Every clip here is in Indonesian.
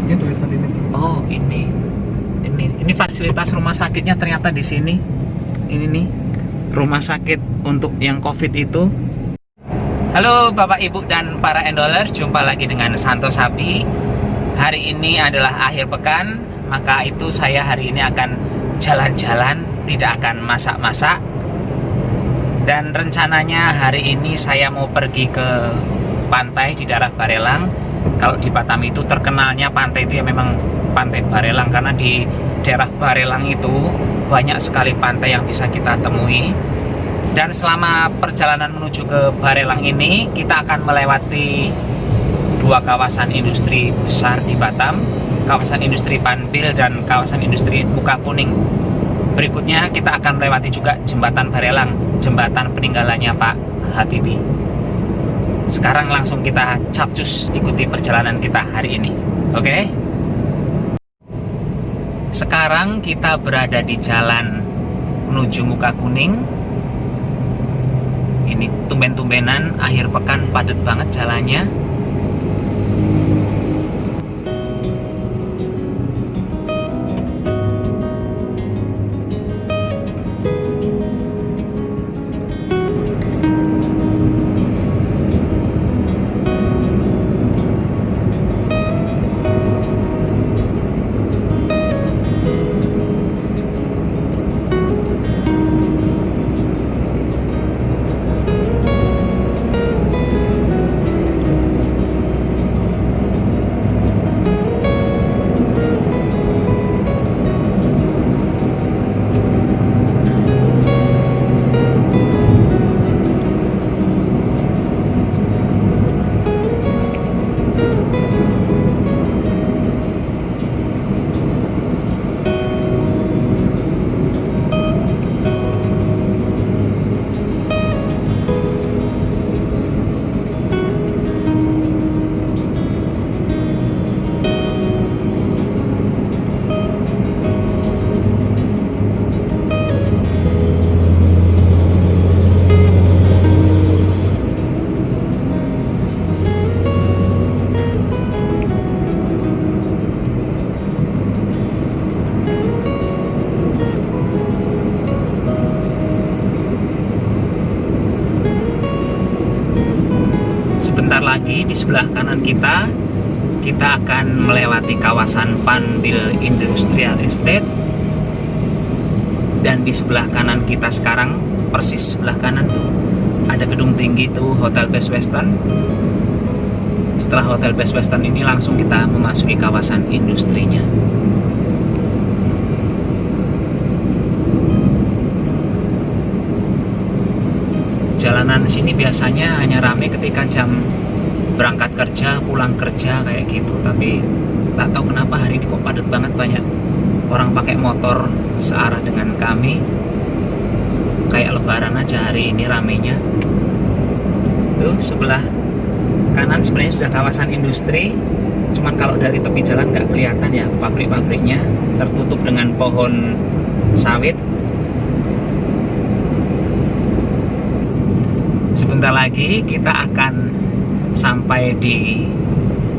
Ini tulisan ini. Oh, ini fasilitas rumah sakitnya ternyata di sini. Ini nih rumah sakit untuk yang COVID itu. Halo Bapak Ibu dan para endolers, jumpa lagi dengan Santo Sapi. Hari ini adalah akhir pekan, maka itu saya hari ini akan jalan-jalan, tidak akan masak-masak. Dan rencananya hari ini saya mau pergi ke pantai di daerah Barelang. Kalau di Batam itu terkenalnya pantai itu ya memang pantai Barelang, karena di daerah Barelang itu banyak sekali pantai yang bisa kita temui. Dan selama perjalanan menuju ke Barelang ini, kita akan melewati dua kawasan industri besar di Batam, kawasan industri Panbil dan kawasan industri Muka Kuning. Berikutnya kita akan melewati juga jembatan Barelang, jembatan peninggalannya Pak Habibie. Sekarang langsung kita capcus ikuti perjalanan kita hari ini. Oke? Sekarang kita berada di jalan menuju Muka Kuning. Ini tumben-tumbenan akhir pekan, padat banget jalannya. Sebentar lagi di sebelah kanan kita akan melewati kawasan Panbil Industrial Estate. Dan di sebelah kanan kita sekarang, persis sebelah kanan tuh, ada gedung tinggi tuh, Hotel Best Western. Setelah Hotel Best Western ini langsung kita memasuki kawasan industrinya. Jalanan sini biasanya hanya ramai ketika jam berangkat kerja, pulang kerja kayak gitu. Tapi tak tahu kenapa hari ini kok padat banget, banyak orang pakai motor searah dengan kami. Kayak lebaran aja hari ini ramenya. Tuh sebelah kanan sebenarnya sudah kawasan industri. Cuman kalau dari tepi jalan nggak kelihatan ya pabrik-pabriknya, tertutup dengan pohon sawit. Sebentar lagi kita akan sampai di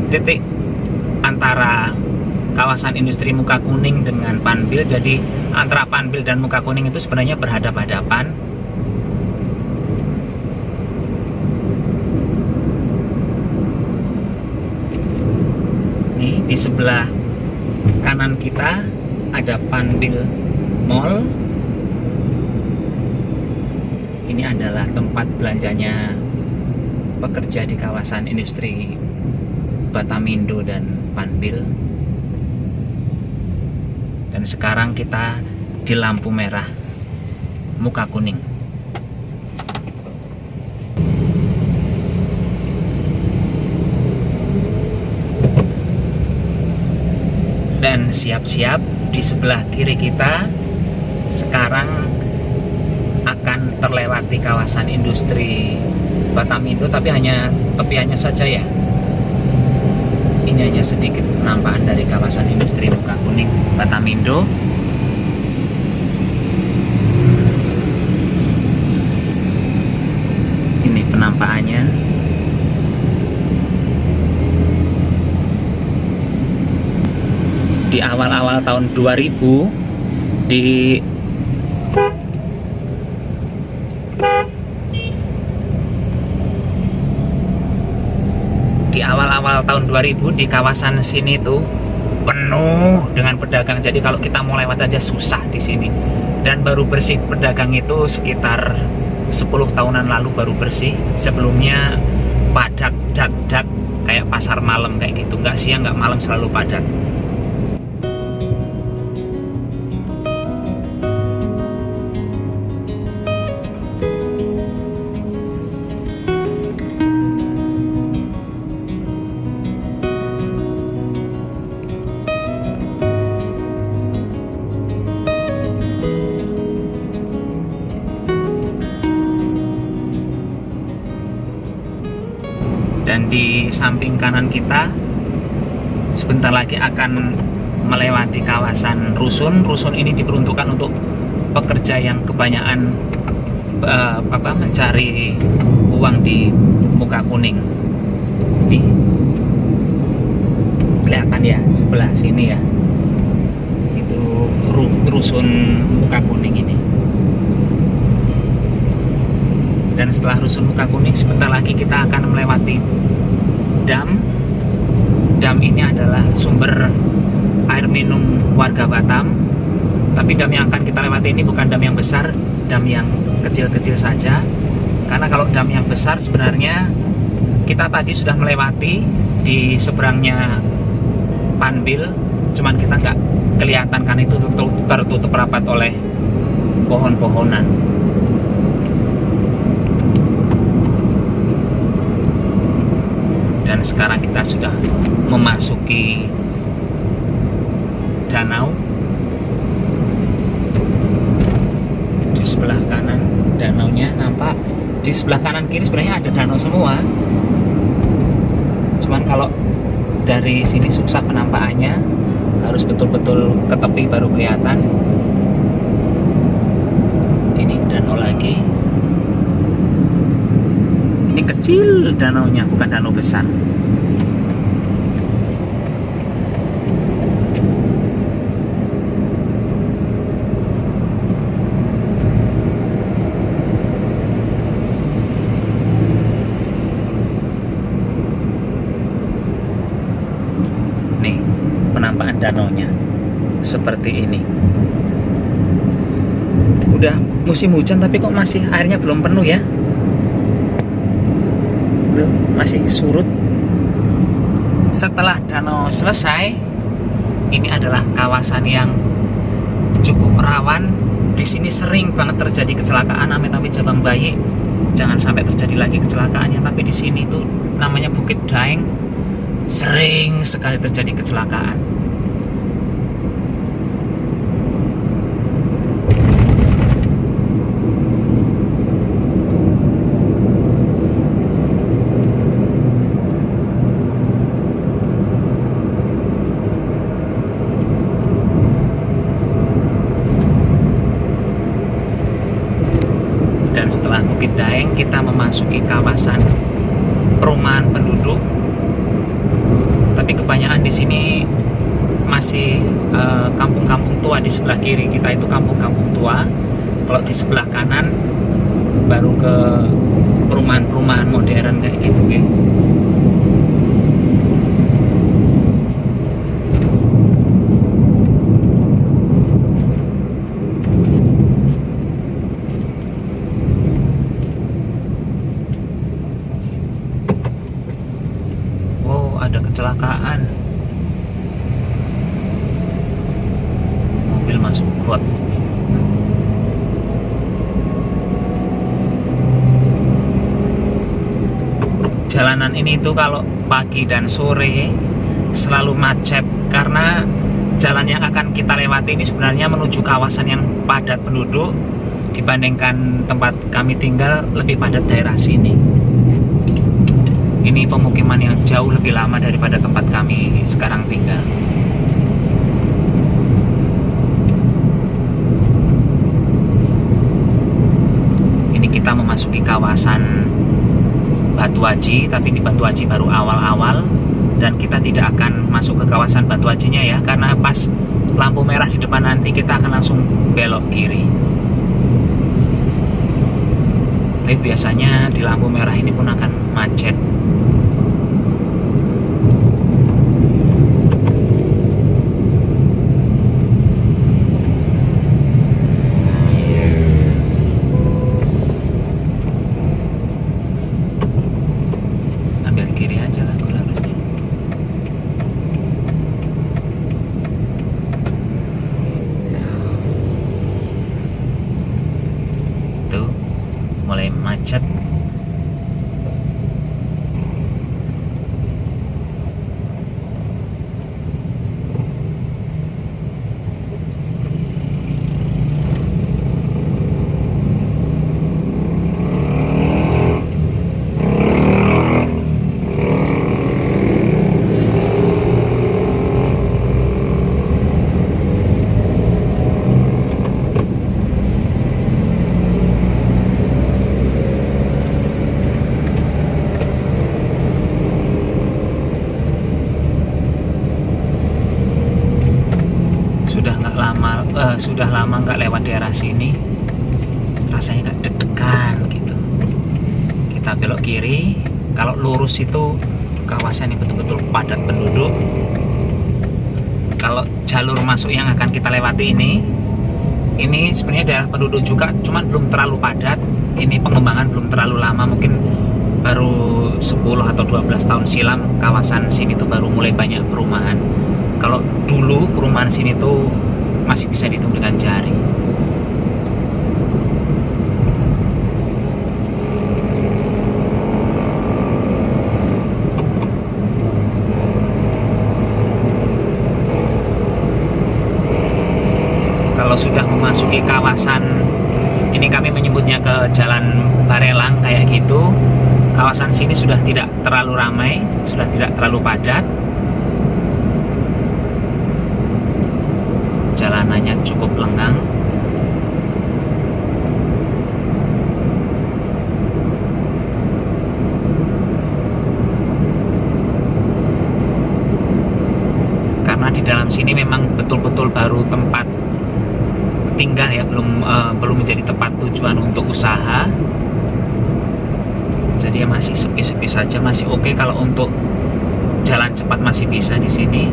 titik antara kawasan industri Muka Kuning dengan Panbil. Jadi antara Panbil dan Muka Kuning itu sebenarnya berhadap-hadapan. Nih di sebelah kanan kita ada Panbil Mall. Ini adalah tempat belanjanya pekerja di kawasan industri Batamindo dan Panbil. Dan sekarang kita di lampu merah Muka Kuning. Dan siap-siap di sebelah kiri kita sekarang akan terlewati kawasan industri Batamindo, tapi hanya tepiannya saja ya. Ini hanya sedikit penampakan dari kawasan industri Muka Kuning Batamindo. Ini penampakannya. di awal-awal tahun 2000 di awal-awal tahun 2000 di kawasan sini tuh penuh dengan pedagang. Jadi kalau kita mau lewat aja susah di sini. Dan baru bersih pedagang itu sekitar 10 tahunan lalu baru bersih. Sebelumnya padat, dat kayak pasar malam kayak gitu. Nggak siang, nggak malam, selalu padat. Dan di samping kanan kita sebentar lagi akan melewati kawasan rusun. Rusun ini diperuntukkan untuk pekerja yang kebanyakan mencari uang di muka kuning. Nih, kelihatan ya sebelah sini ya, itu rusun muka kuning ini. Dan setelah rusun muka kuning sebentar lagi kita akan melewati dam. Dam ini adalah sumber air minum warga Batam. Tapi dam yang akan kita lewati ini bukan dam yang besar, dam yang kecil-kecil saja. Karena kalau dam yang besar sebenarnya kita tadi sudah melewati di seberangnya Panbil, cuman kita nggak kelihatan karena itu tertutup rapat oleh pohon-pohonan. Dan sekarang kita sudah memasuki danau. Di sebelah kanan danaunya nampak, di sebelah kanan kiri sebenarnya ada danau semua. Cuman kalau dari sini susah penampakannya, harus betul-betul ke tepi baru kelihatan. Ini danau lagi. Ini kecil danaunya, bukan danau besar. Nih, penampakan danaunya seperti ini. Udah musim hujan tapi kok masih airnya belum penuh ya. Masih surut. Setelah danau selesai, ini adalah kawasan yang cukup rawan. Di sini sering banget terjadi kecelakaan, amit-amit Jabang Bayi. Jangan sampai terjadi lagi kecelakaannya. Tapi di sini tuh namanya Bukit Daeng, sering sekali terjadi kecelakaan. Dan setelah Bukit Daeng kita memasuki kawasan perumahan penduduk. Tapi kebanyakan di sini masih kampung-kampung tua. Di sebelah kiri kita itu kampung-kampung tua. Kalau di sebelah kanan baru ke perumahan-perumahan modern kayak gitu, okay? Ada kecelakaan, mobil masuk got. Jalanan ini tuh kalau pagi dan sore selalu macet karena jalan yang akan kita lewati ini sebenarnya menuju kawasan yang padat penduduk. Dibandingkan tempat kami tinggal, lebih padat daerah sini. Ini pemukiman yang jauh lebih lama daripada tempat kami sekarang tinggal. Ini kita memasuki kawasan Batu Aji, tapi di Batu Aji baru awal-awal. dan kita tidak akan masuk ke kawasan Batu Ajinya ya, karena pas lampu merah di depan nanti kita akan langsung belok kiri. Tapi biasanya di lampu merah ini pun akan macet. Ambil kiri aja lah kalau harusnya. Tuh, mulai macet. Sudah lama nggak lewat daerah sini, rasanya nggak deg-degan gitu. Kita belok kiri, kalau lurus itu kawasan yang betul-betul padat penduduk. Kalau jalur masuk yang akan kita lewati ini sebenarnya daerah penduduk juga, cuman belum terlalu padat. Ini pengembangan belum terlalu lama, mungkin baru 10 atau 12 tahun silam kawasan sini tuh baru mulai banyak perumahan. Kalau dulu perumahan sini tuh masih bisa dihitung dengan jari. Kalau sudah memasuki kawasan ini, kami menyebutnya ke Jalan Barelang kayak gitu, kawasan sini sudah tidak terlalu ramai, sudah tidak terlalu padat. Jalanannya cukup lengang. Karena di dalam sini memang betul-betul baru tempat tinggal ya, belum menjadi tempat tujuan untuk usaha. Jadi ya masih sepi-sepi saja, masih oke kalau untuk jalan cepat masih bisa di sini.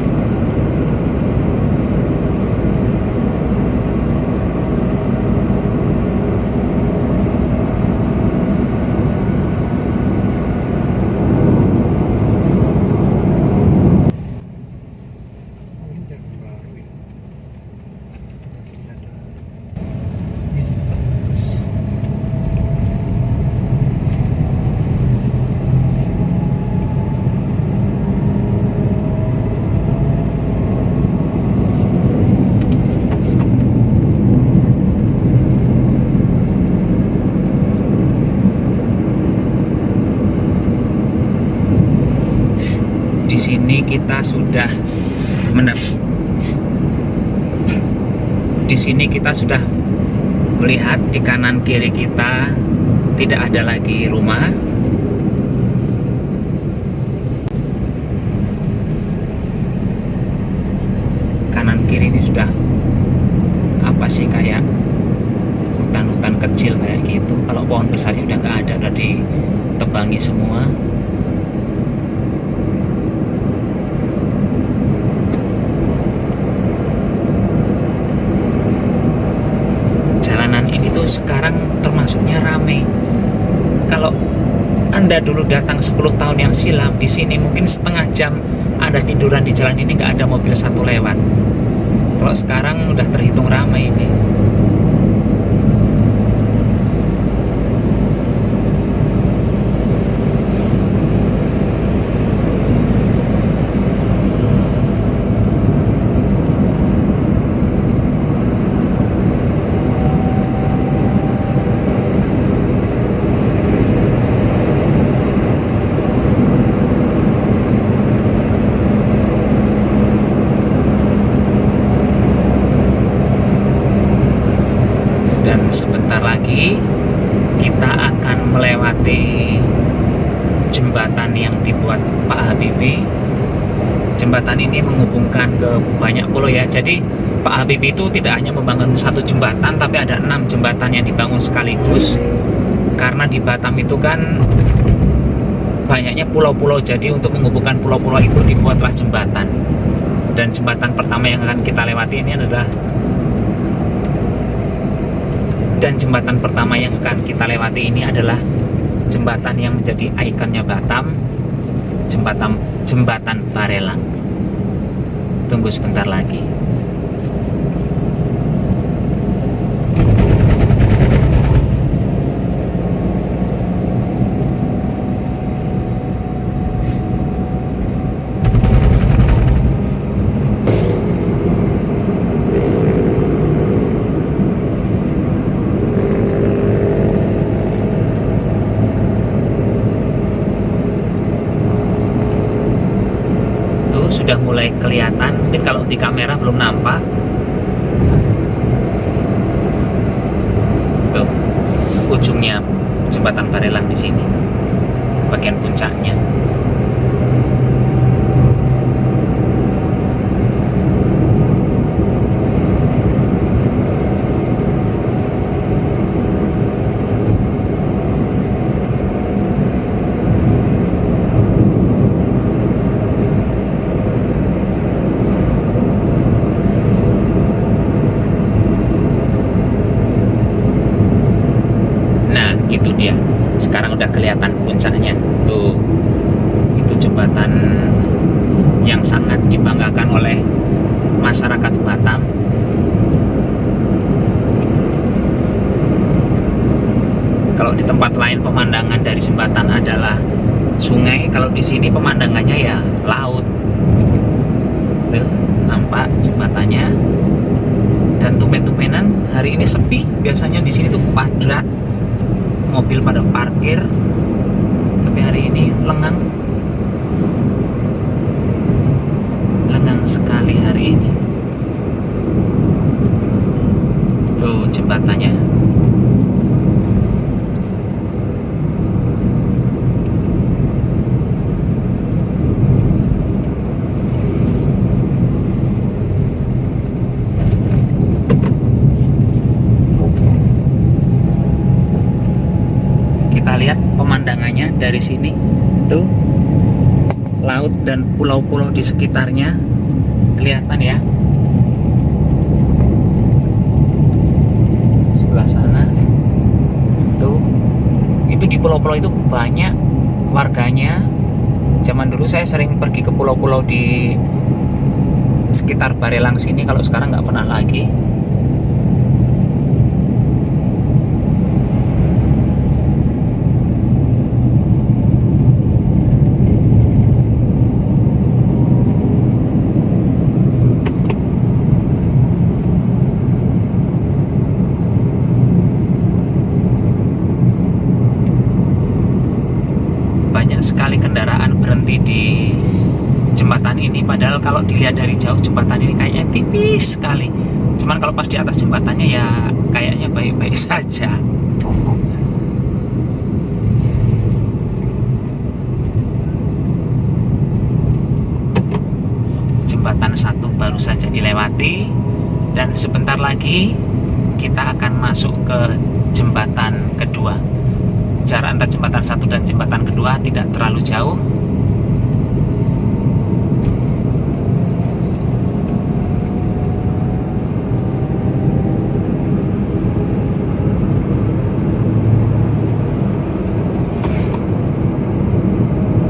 Di sini kita sudah melihat di kanan kiri kita tidak ada lagi rumah. Kanan kiri ini sudah apa sih, kayak hutan-hutan kecil kayak gitu. Kalau pohon besarnya udah nggak ada, udah ditebangi semua. Sekarang termasuknya ramai. Kalau Anda dulu datang 10 tahun yang silam di sini, mungkin setengah jam Anda tiduran di jalan ini, nggak ada mobil satu lewat. Kalau sekarang udah terhitung ramai ini. Sebentar lagi kita akan melewati jembatan yang dibuat Pak Habibie Jembatan ini menghubungkan ke banyak pulau ya. Jadi Pak Habibie itu tidak hanya membangun satu jembatan, tapi ada 6 jembatan yang dibangun sekaligus. Karena di Batam itu kan banyaknya pulau-pulau, jadi untuk menghubungkan pulau-pulau itu dibuatlah jembatan. Dan jembatan pertama yang akan kita lewati ini adalah jembatan yang menjadi ikonnya Batam, jembatan Barelang. Tunggu sebentar lagi. Sudah mulai kelihatan, mungkin kalau di kamera belum nampak. Tuh, ujungnya jembatan Barelang di sini, bagian puncaknya. Itu dia, sekarang udah kelihatan puncaknya tuh. Itu jembatan yang sangat dibanggakan oleh masyarakat Batam. Kalau di tempat lain pemandangan dari jembatan adalah sungai, kalau di sini pemandangannya ya laut. Tuh, nampak jembatannya. Dan tumben-tumbenan hari ini sepi, biasanya di sini tuh padat, mobil pada parkir, tapi hari ini lengang sekali hari ini. Tuh jembatannya. Lihat pemandangannya dari sini tuh, laut dan pulau-pulau di sekitarnya kelihatan ya. Sebelah sana tuh, itu di pulau-pulau itu banyak warganya. Zaman dulu saya sering pergi ke pulau-pulau di sekitar Barelang sini, kalau sekarang nggak pernah lagi. Banyak sekali kendaraan berhenti di jembatan ini, padahal kalau dilihat dari jauh jembatan ini kayaknya tipis sekali. Cuman kalau pas di atas jembatannya ya kayaknya baik-baik saja. Jembatan 1 baru saja dilewati, dan sebentar lagi kita akan masuk ke jembatan kedua. Jarak antara jembatan 1 dan jembatan kedua tidak terlalu jauh.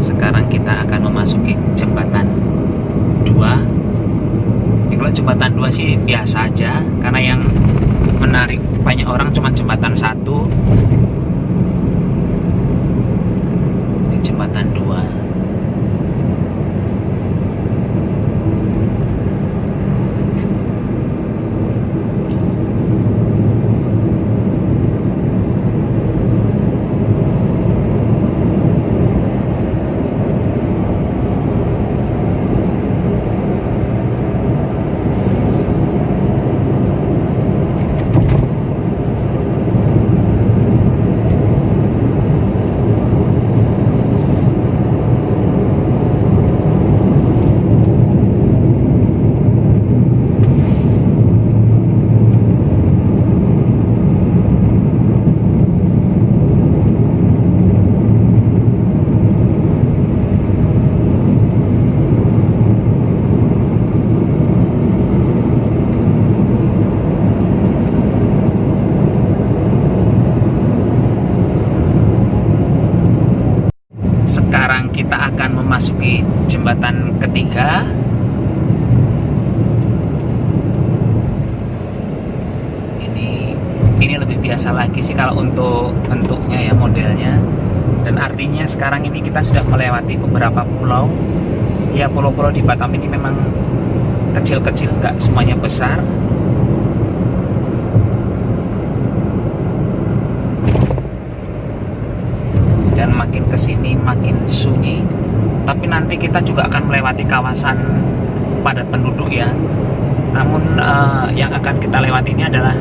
Sekarang kita akan memasuki jembatan 2. Ini kalau jembatan 2 sih biasa aja, karena yang menarik banyak orang cuma jembatan 1. Jembatan 2. memasuki jembatan ketiga. Ini lebih biasa lagi sih kalau untuk bentuknya ya, modelnya. Dan artinya sekarang ini kita sudah melewati beberapa pulau. Ya, pulau-pulau di Batam ini memang kecil-kecil, nggak semuanya besar. Dan makin kesini makin sunyi. Tapi nanti kita juga akan melewati kawasan padat penduduk ya. Namun yang akan kita lewati ini adalah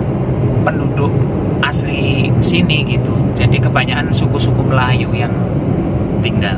penduduk asli sini gitu. Jadi kebanyakan suku-suku Melayu yang tinggal.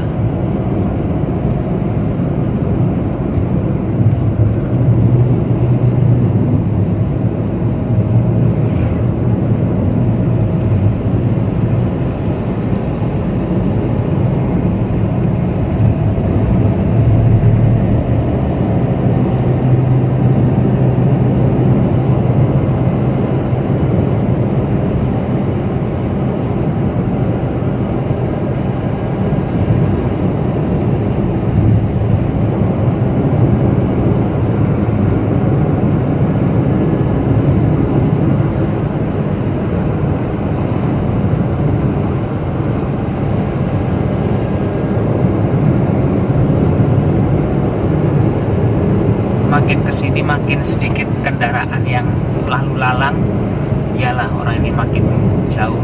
Makin kesini makin sedikit kendaraan yang lalu lalang. Iyalah, orang ini makin jauh.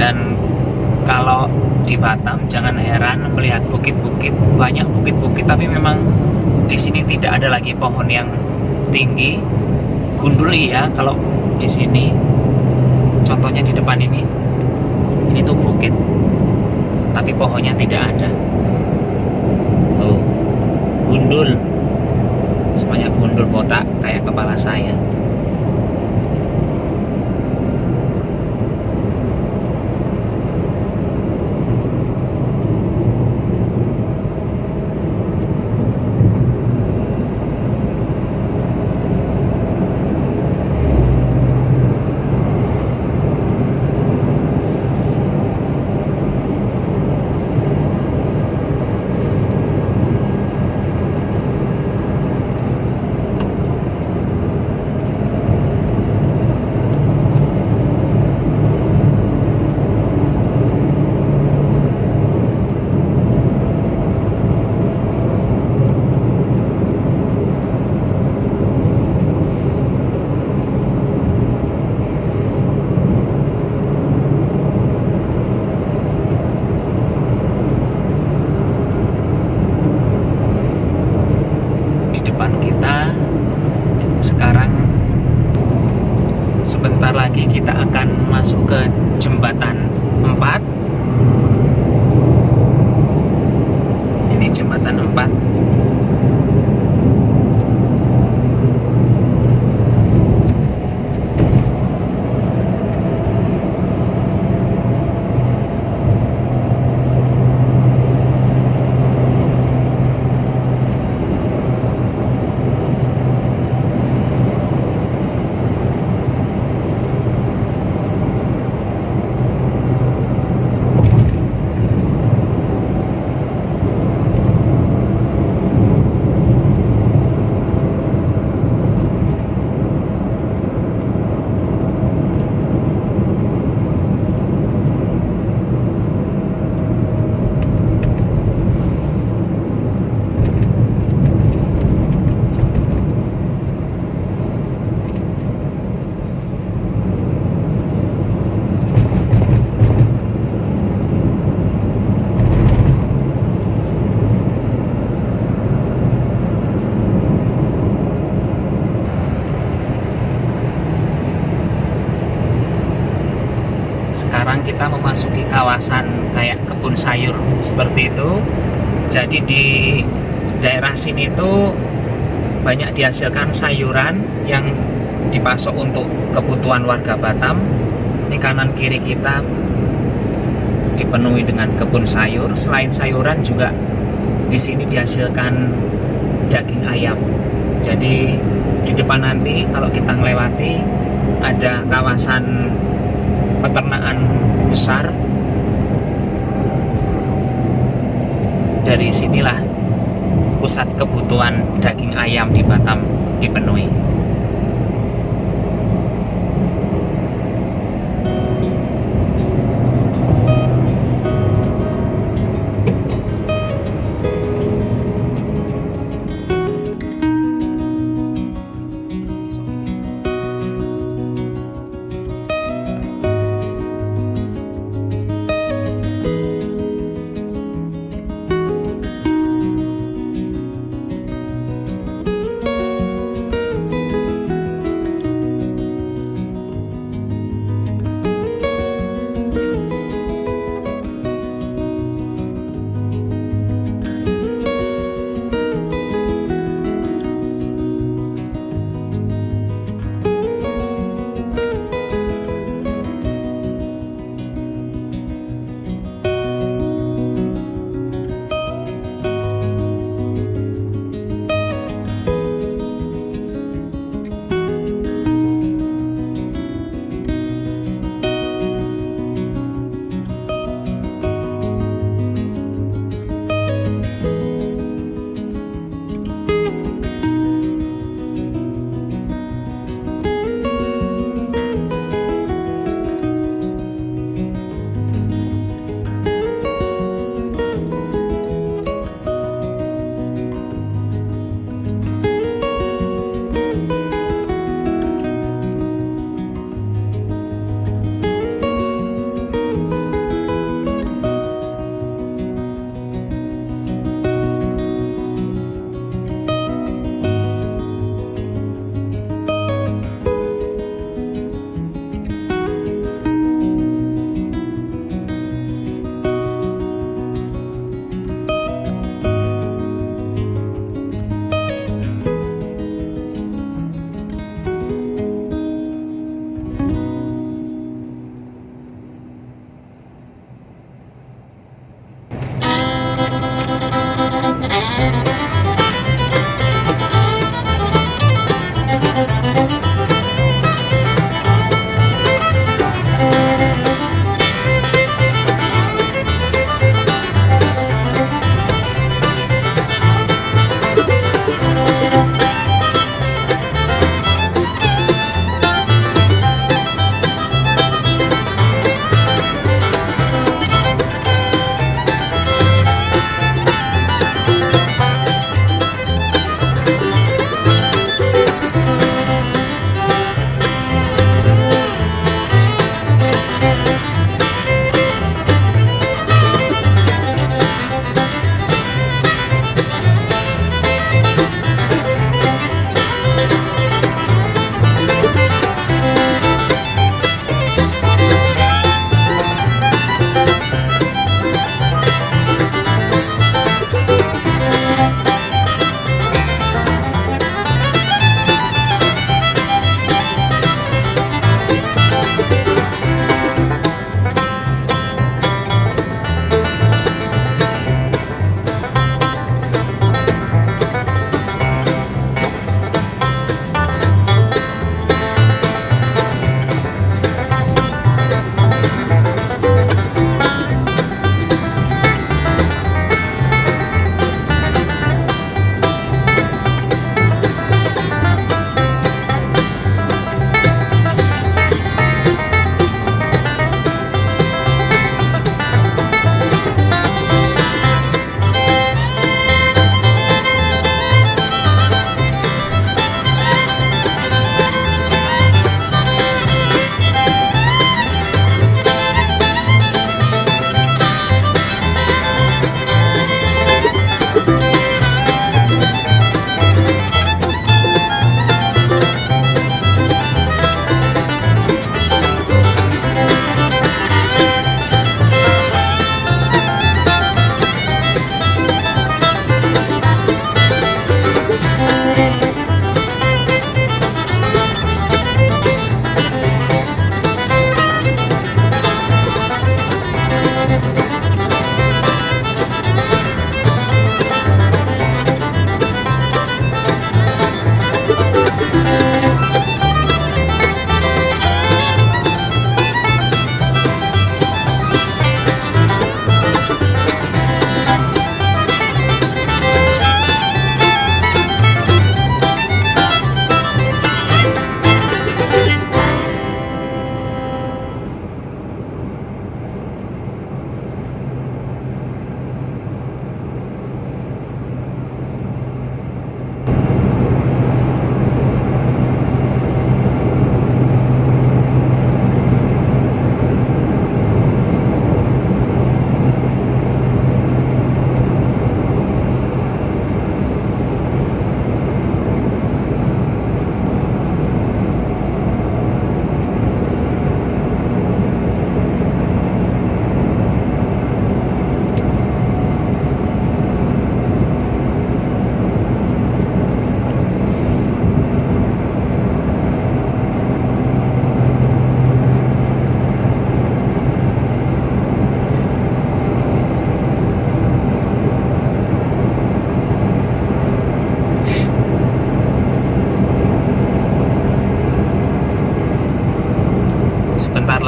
Dan kalau di Batam jangan heran melihat bukit-bukit, banyak bukit-bukit, tapi memang di sini tidak ada lagi pohon yang tinggi. Gundul ya kalau di sini. Contohnya di depan ini tuh bukit, tapi pohonnya tidak ada. Tuh, gundul, semuanya gundul botak kayak kepala saya. Sekarang sebentar lagi kita akan masuk ke jembatan 4. Ini jembatan 4. kita memasuki kawasan kayak kebun sayur seperti itu. Jadi di daerah sini itu banyak dihasilkan sayuran yang dipasok untuk kebutuhan warga Batam. Ini kanan kiri kita dipenuhi dengan kebun sayur. Selain sayuran juga di sini dihasilkan daging ayam. Jadi di depan nanti kalau kita melewati ada kawasan peternakan besar. Dari sinilah pusat kebutuhan daging ayam di Batam dipenuhi.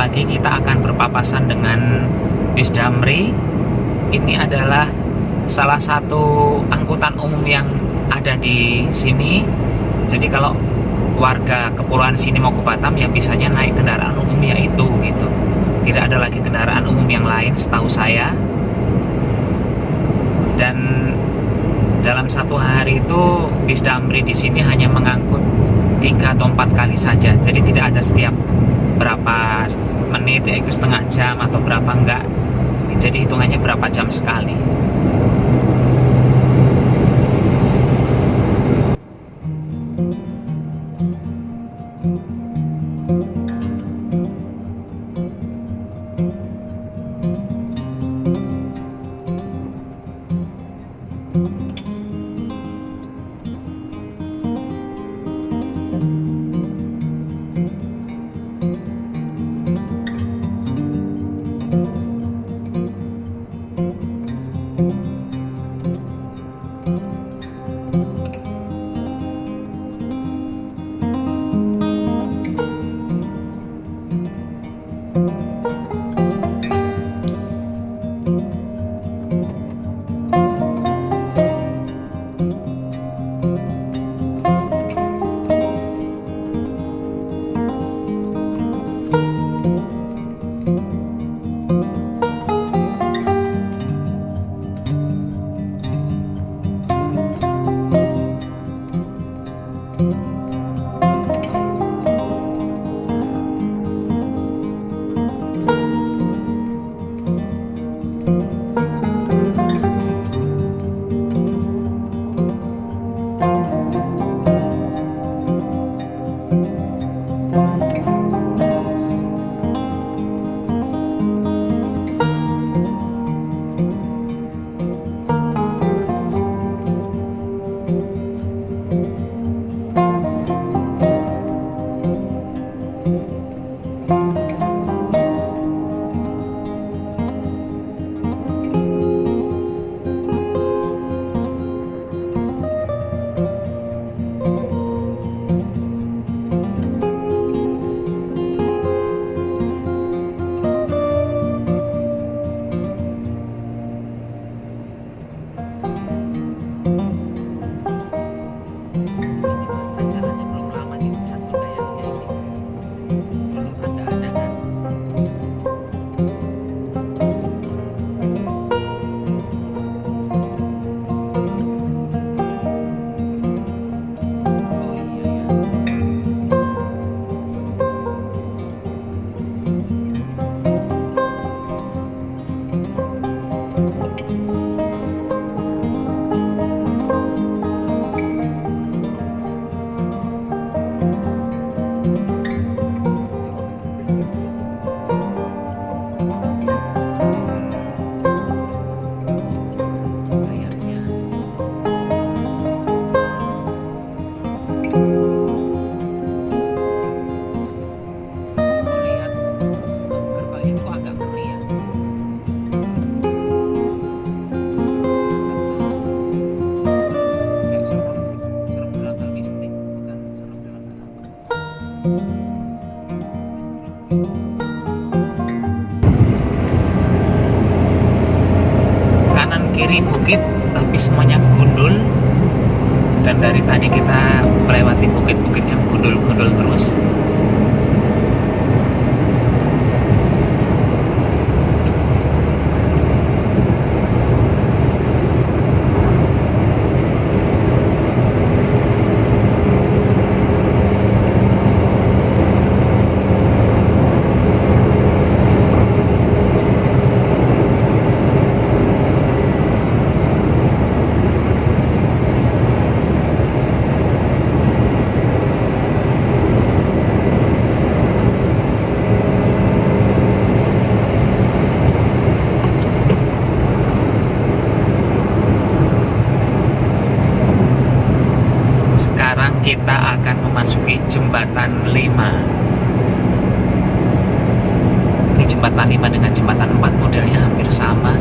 lagi kita akan berpapasan dengan bis Damri. Ini adalah salah satu angkutan umum yang ada di sini. Jadi kalau warga kepulauan sini mau ke Batam ya bisanya naik kendaraan umum ya itu gitu. Tidak ada lagi kendaraan umum yang lain setahu saya. Dan dalam satu hari itu bis Damri di sini hanya mengangkut 3 atau 4 kali saja. Jadi tidak ada setiap berapa menit, yaitu setengah jam atau berapa enggak. Jadi hitungannya berapa jam sekali. Jalannya belum lama dicat tuh kayaknya ini. Dulu kan nggak ada kan. Oh iya ya. Kayaknya. Oh, lihat gerbangnya kok agak ngeri ya. Kayak serem dalam hal mistik, bukan serem dalam hal apa. Kanan kiri bukit tapi semuanya gundul, dan dari tadi kita melewati bukit-bukit yang gundul-gundul terus. Sekarang kita akan memasuki jembatan 5. Ini jembatan 5 dengan jembatan 4 modelnya hampir sama.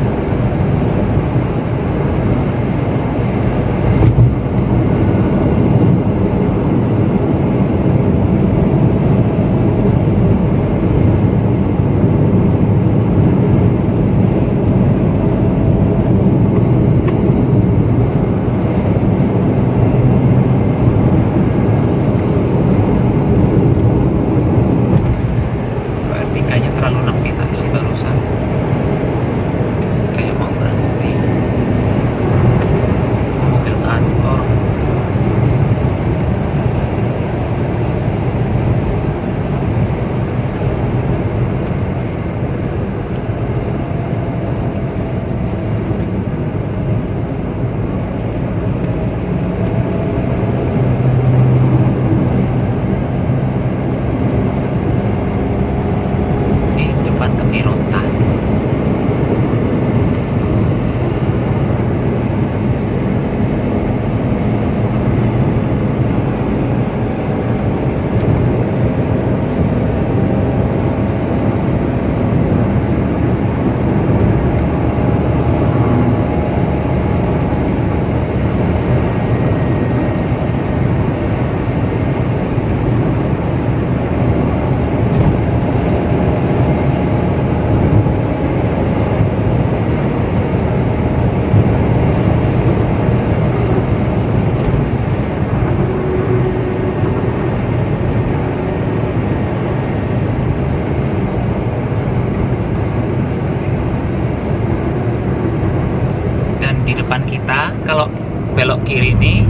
kiri ini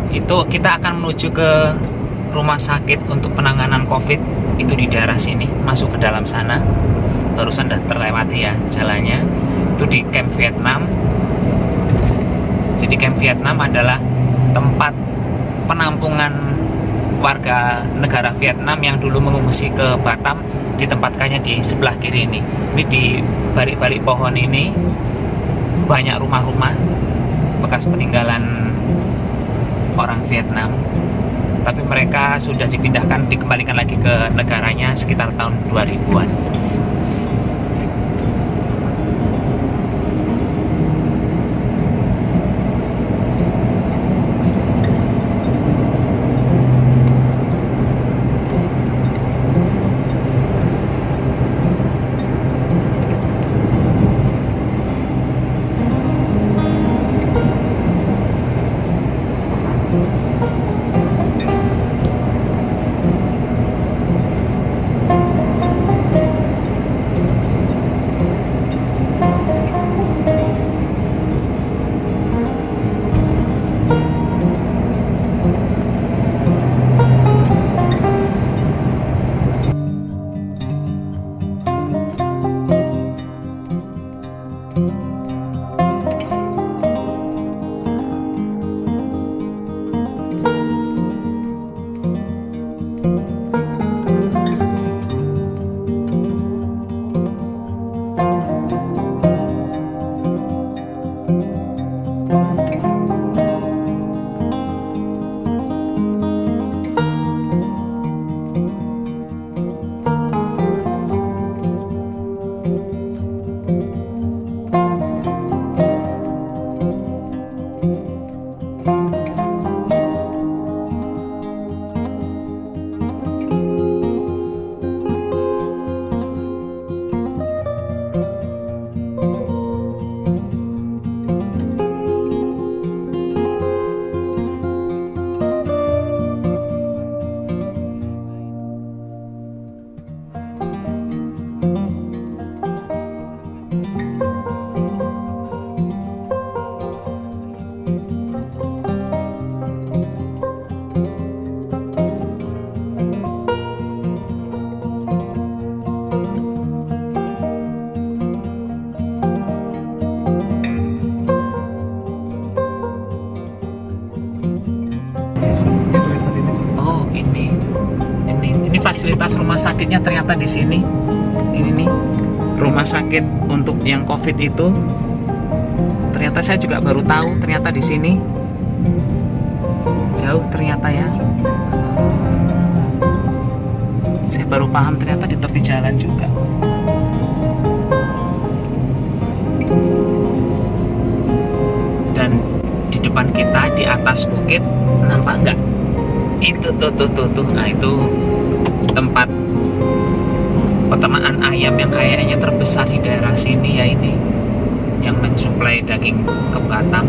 itu kita akan menuju ke rumah sakit untuk penanganan COVID. Itu di daerah sini, masuk ke dalam sana. Barusan udah terlewati ya jalannya. Itu di Camp Vietnam. Jadi Camp Vietnam adalah tempat penampungan warga negara Vietnam yang dulu mengungsi ke Batam. Ditempatkannya di sebelah kiri ini. Ini di balik-balik pohon ini banyak rumah-rumah bekas peninggalan orang Vietnam, tapi mereka sudah dikembalikan lagi ke negaranya sekitar tahun 2000-an. Ini fasilitas rumah sakitnya ternyata di sini. Ini nih rumah sakit untuk yang COVID itu. Ternyata saya juga baru tahu ternyata di sini. Jauh ternyata ya. Saya baru paham ternyata di tepi jalan juga. Dan di depan kita di atas bukit, nampak nggak? Itu tuh. Nah itu tempat peternakan ayam yang kayaknya terbesar di daerah sini ya, ini yang mensuplai daging ke Batam.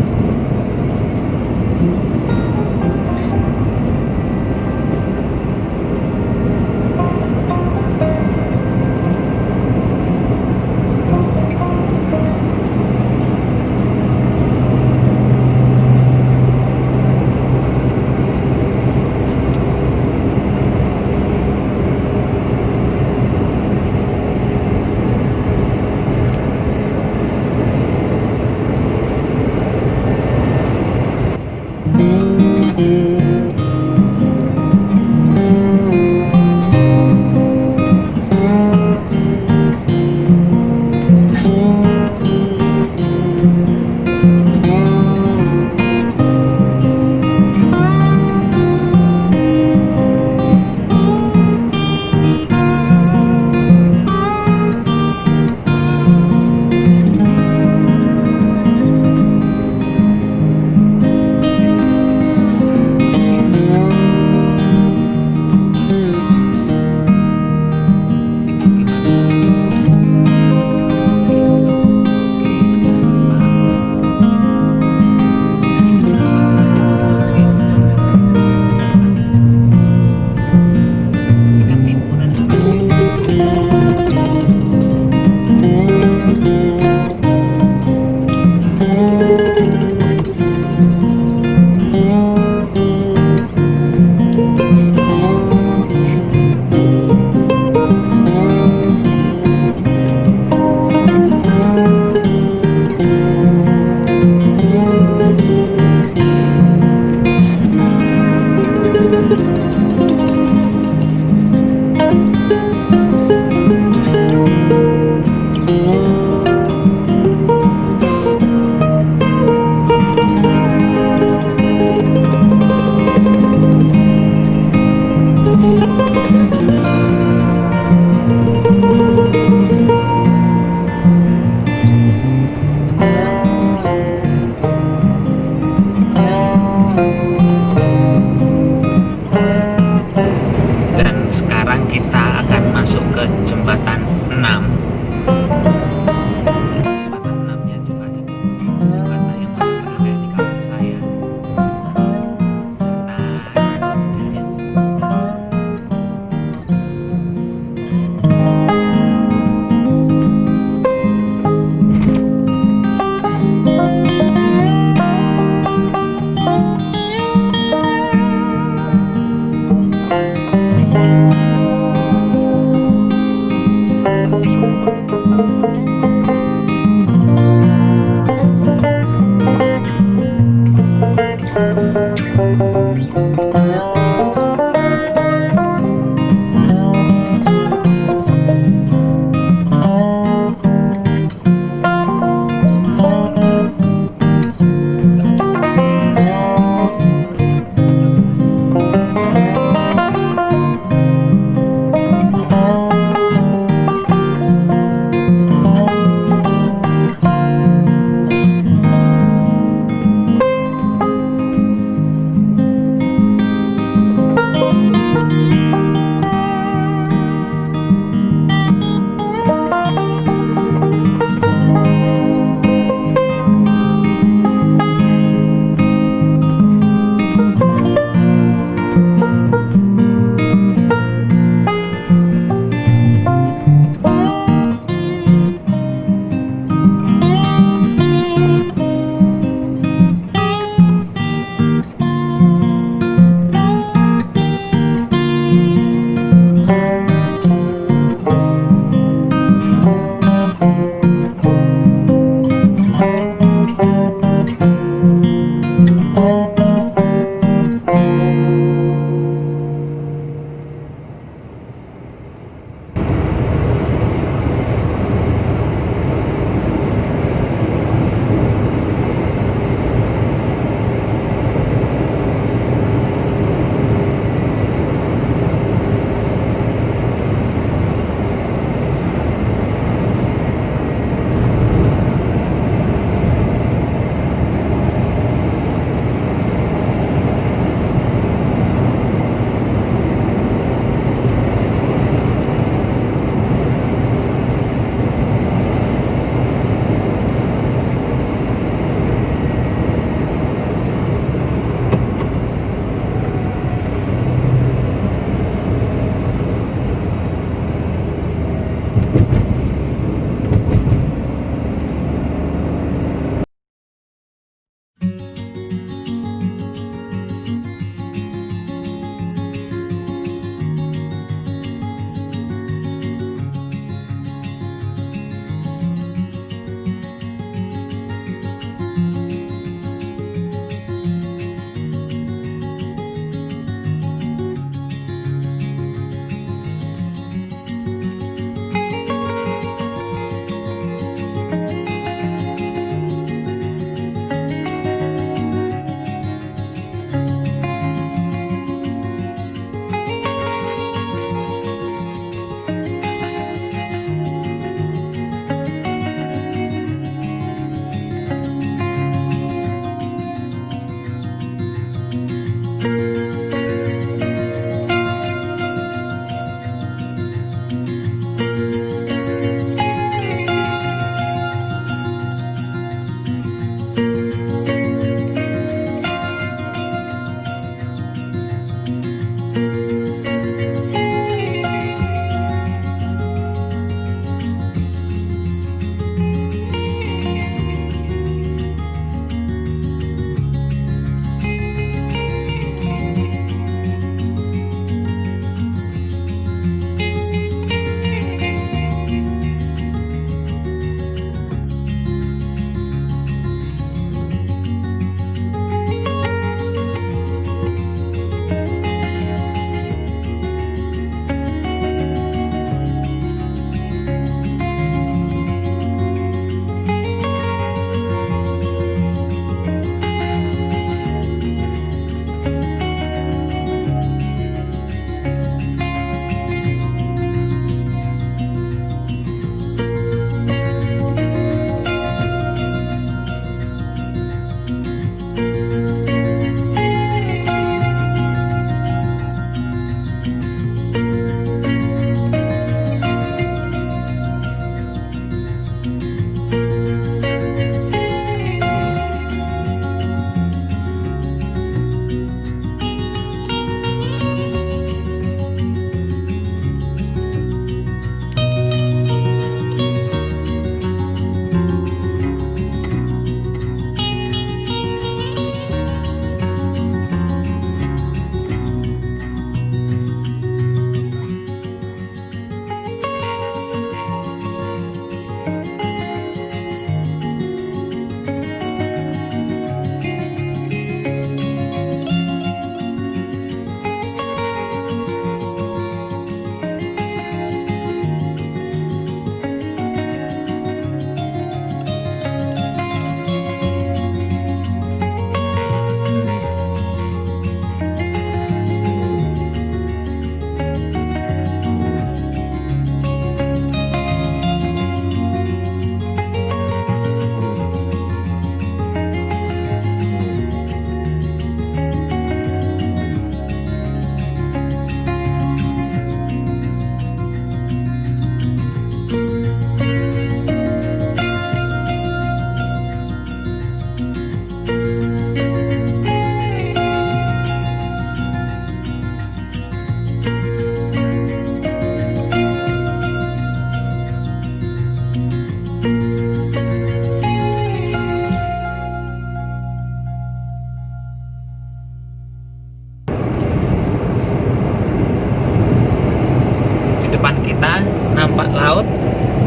kita nampak laut.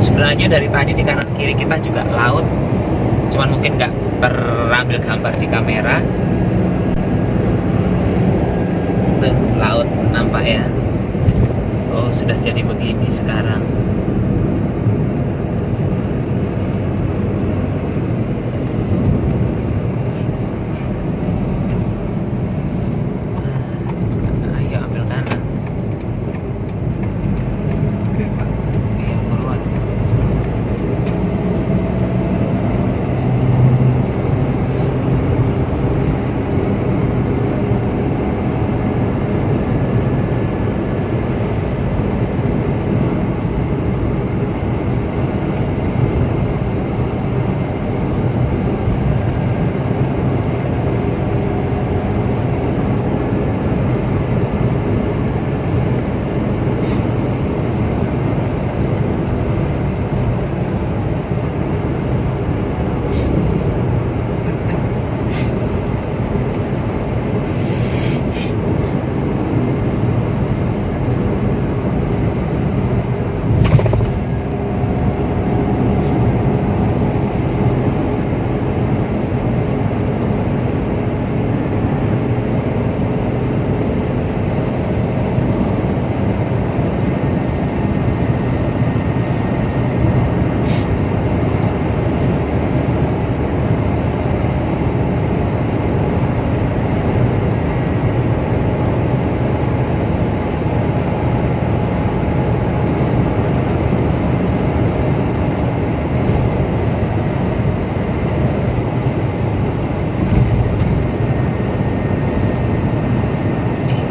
Sebenarnya dari tadi di kanan kiri kita juga laut, cuman mungkin nggak terambil gambar di kamera. Tuh, laut nampak ya. Oh, sudah jadi begini sekarang. Ayo ambil kanan. Iya, buruan.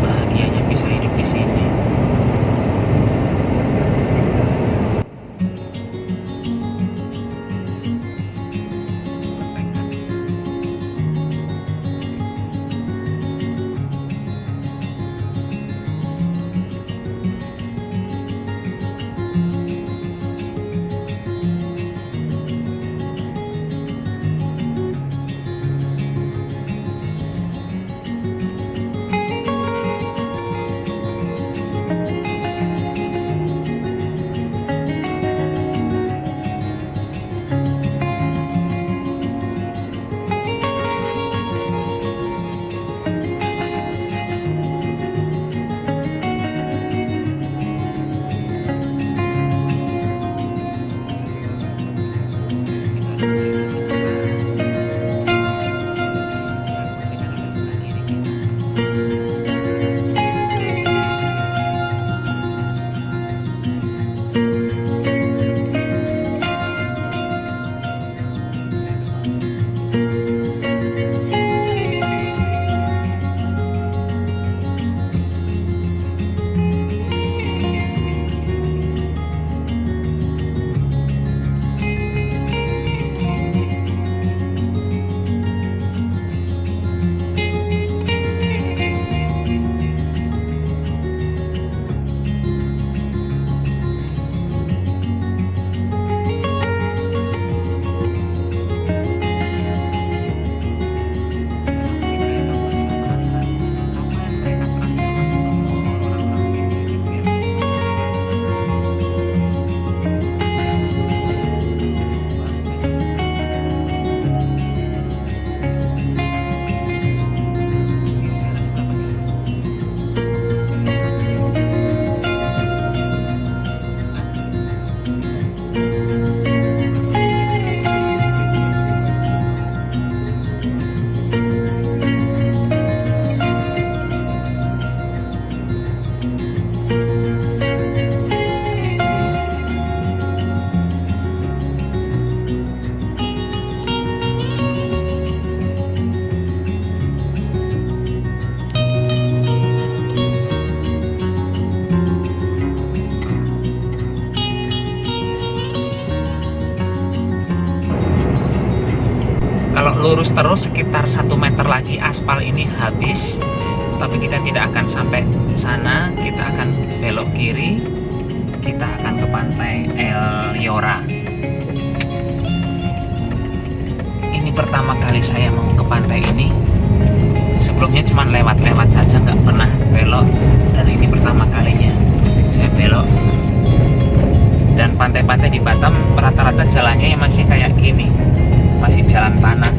Bahagianya bisa hidup di sini. Kalau lurus terus sekitar 1 meter lagi aspal ini habis, tapi kita tidak akan sampai sana. Kita akan belok kiri, kita akan ke pantai El Llora. Ini pertama kali saya mau ke pantai ini. Sebelumnya cuma lewat-lewat saja, nggak pernah belok, dan ini pertama kalinya saya belok Dan pantai-pantai di Batam rata-rata jalannya yang masih kayak gini, masih jalan tanah.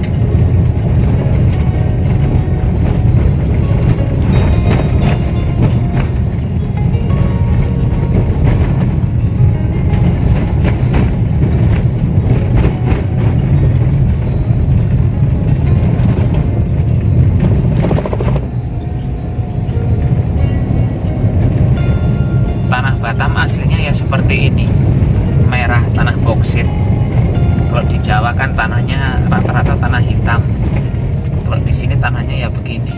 Tanah Batam aslinya ya seperti ini, merah, tanah boksit. Kalau di Jawa kan tanahnya rata-rata tanah hitam. Kalau di sini tanahnya ya begini.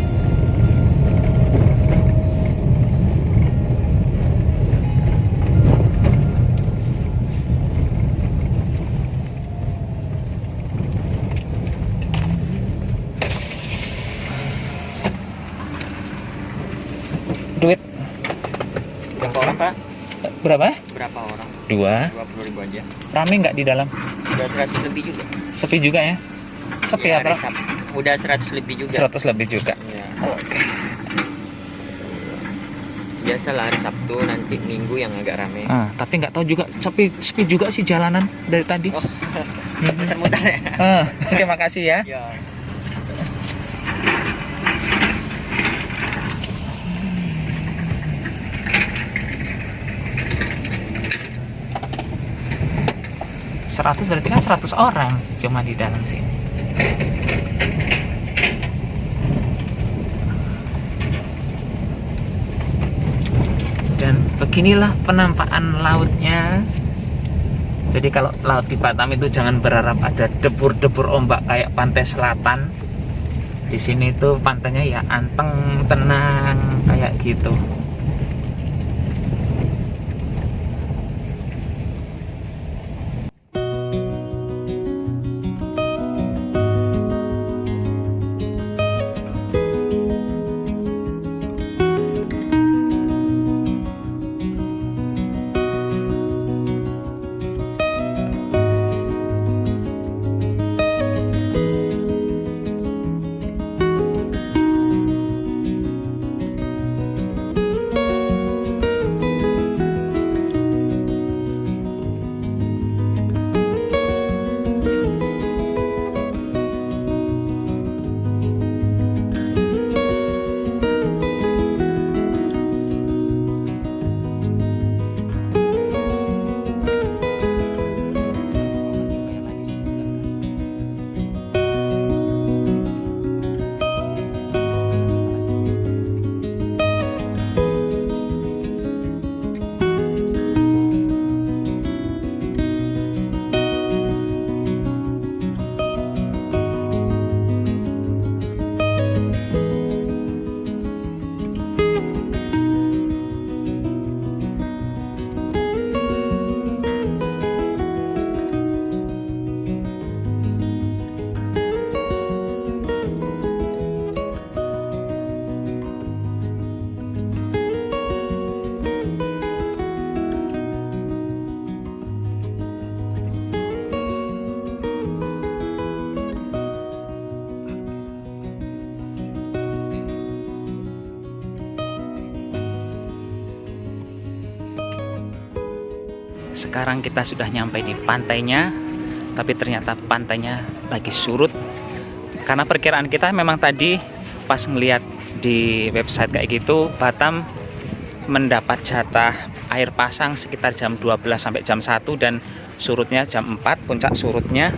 Duit Berapa orang, Pak? berapa? Berapa orang? 2. 20.000 aja. Rame nggak di dalam? Udah 100 lebih juga. Sepi juga ya? Sepi Ya, atau? hari Sabtu. Udah 100 lebih juga. 100 lebih juga. Ya. Oke. Biasalah hari Sabtu, nanti Minggu yang agak rame. Tapi nggak tahu juga, sepi juga sih jalanan dari tadi. Oh, muter-muter ya? Oke, makasih ya. Ya. Seratus berarti kan 100 orang cuma di dalam sini. Dan beginilah penampakan lautnya. Jadi kalau laut di Batam itu jangan berharap ada debur-debur ombak kayak pantai selatan. Di sini tuh pantainya ya anteng, tenang kayak gitu. Sekarang kita sudah nyampe di pantainya, tapi ternyata pantainya lagi surut. Karena perkiraan kita memang tadi pas ngeliat di website kayak gitu, Batam mendapat jatah air pasang sekitar jam 12 sampai jam 1 dan surutnya jam 4, puncak surutnya.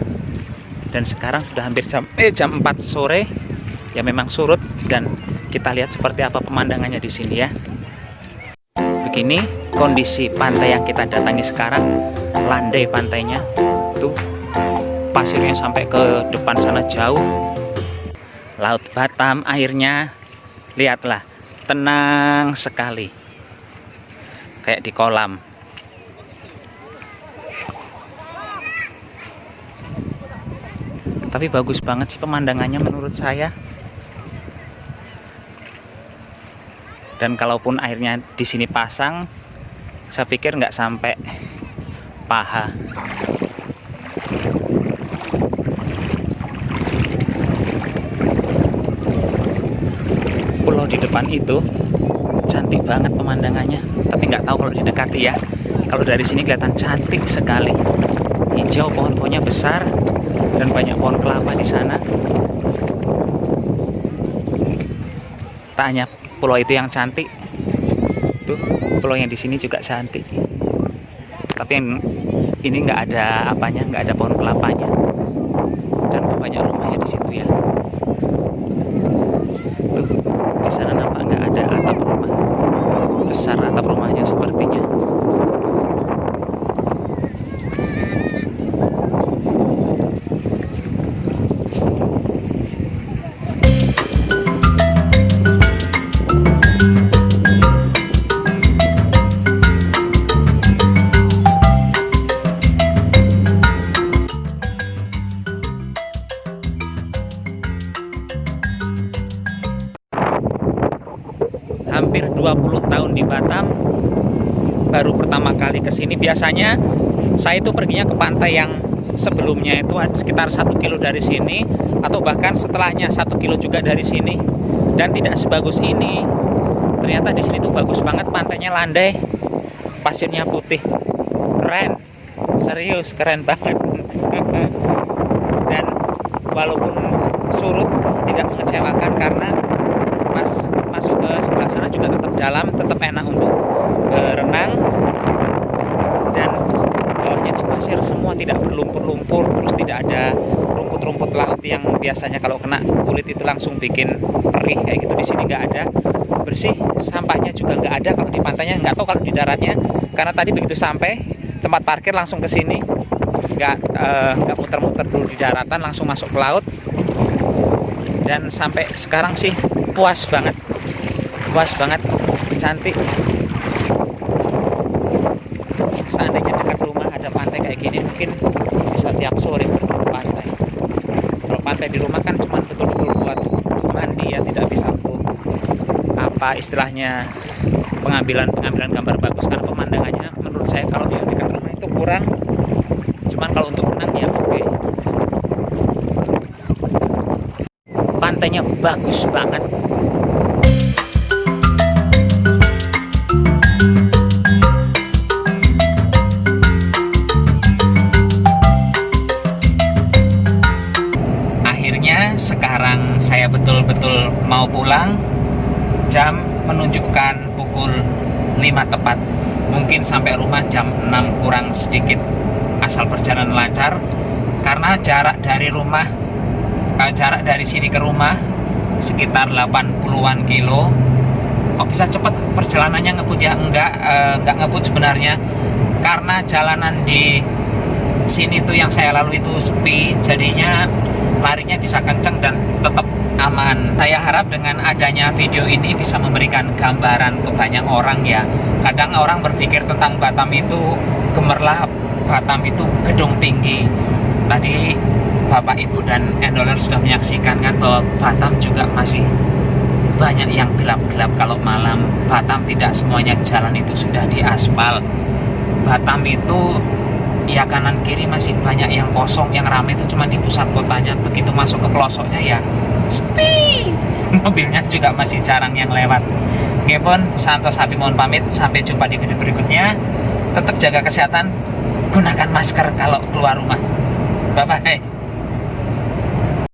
Dan sekarang sudah hampir jam 4 sore. Ya memang surut, dan kita lihat seperti apa pemandangannya di sini ya. Begini kondisi pantai yang kita datangi sekarang, landai pantainya. Tuh, pasirnya sampai ke depan sana jauh. Laut Batam airnya, lihatlah, tenang sekali. Kayak di kolam. Tapi bagus banget sih pemandangannya menurut saya. Dan kalaupun airnya di sini pasang, saya pikir nggak sampai paha. Pulau di depan itu cantik banget pemandangannya, tapi nggak tahu kalau didekati ya. Kalau dari sini kelihatan cantik sekali. Hijau, pohon-pohonnya besar dan banyak pohon kelapa di sana. Tak hanya pulau itu yang cantik. Tuh, pulau yang di sini juga cantik. Tapi yang ini nggak ada apanya, nggak ada pohon kelapanya. Dan banyak rumahnya di situ ya. Tuh, di sana nampak nggak ada atap rumah. Besar atap rumahnya sepertinya. Hampir 20 tahun di Batam, baru pertama kali ke sini. Biasanya saya itu perginya ke pantai yang sebelumnya itu sekitar 1 kilo dari sini, atau bahkan setelahnya 1 kilo juga dari sini, dan tidak sebagus ini. Ternyata di sini tuh bagus banget, pantainya landai, pasirnya putih, keren, serius keren banget. Dan walaupun surut tidak mengecewakan karena pas masuk ke sebelah sana juga tetap dalam, tetap enak untuk berenang. Dan bawahnya itu pasir semua, tidak berlumpur-lumpur, terus tidak ada rumput-rumput laut yang biasanya kalau kena kulit itu langsung bikin perih kayak gitu. Di sini nggak ada, bersih, sampahnya juga nggak ada. Kalau di pantainya nggak tahu kalau di daratnya, karena tadi begitu sampai tempat parkir langsung ke sini, nggak muter-muter dulu di daratan, langsung masuk ke laut. Dan sampai sekarang sih puas banget, cantik. Seandainya dekat rumah ada pantai kayak gini, mungkin bisa tiap sore pergi ke pantai. Kalau pantai di rumah kan cuma betul-betul buat mandi ya, tidak bisa untuk apa istilahnya pengambilan gambar bagus, karena pemandangannya menurut saya kalau yang dekat rumah itu kurang. Cuman kalau untuk renang ya oke. Pantainya bagus banget. Akhirnya sekarang saya betul-betul mau pulang. Jam menunjukkan pukul 5 tepat. Mungkin sampai rumah jam 6 kurang sedikit, asal perjalanan lancar. Karena jarak dari sini ke rumah sekitar 80-an kilo. Kok bisa cepat perjalanannya ngebut ya? Enggak ngebut sebenarnya, karena jalanan di sini tuh yang saya lalui itu sepi, jadinya larinya bisa kenceng dan tetap aman. Saya harap dengan adanya video ini bisa memberikan gambaran ke banyak orang ya. Kadang orang berpikir tentang Batam itu gemerlap, Batam itu gedung tinggi. Tadi Bapak, Ibu, dan Endoler sudah menyaksikan kan bahwa Batam juga masih banyak yang gelap-gelap kalau malam. Batam tidak semuanya jalan itu sudah diaspal. Batam itu ya kanan kiri masih banyak yang kosong, yang ramai itu cuma di pusat kotanya. Begitu masuk ke pelosoknya ya sepi. Mobilnya juga masih jarang yang lewat. Oke pun, Santos Happy mohon pamit. Sampai jumpa di video berikutnya. Tetap jaga kesehatan, gunakan masker kalau keluar rumah. Bye-bye.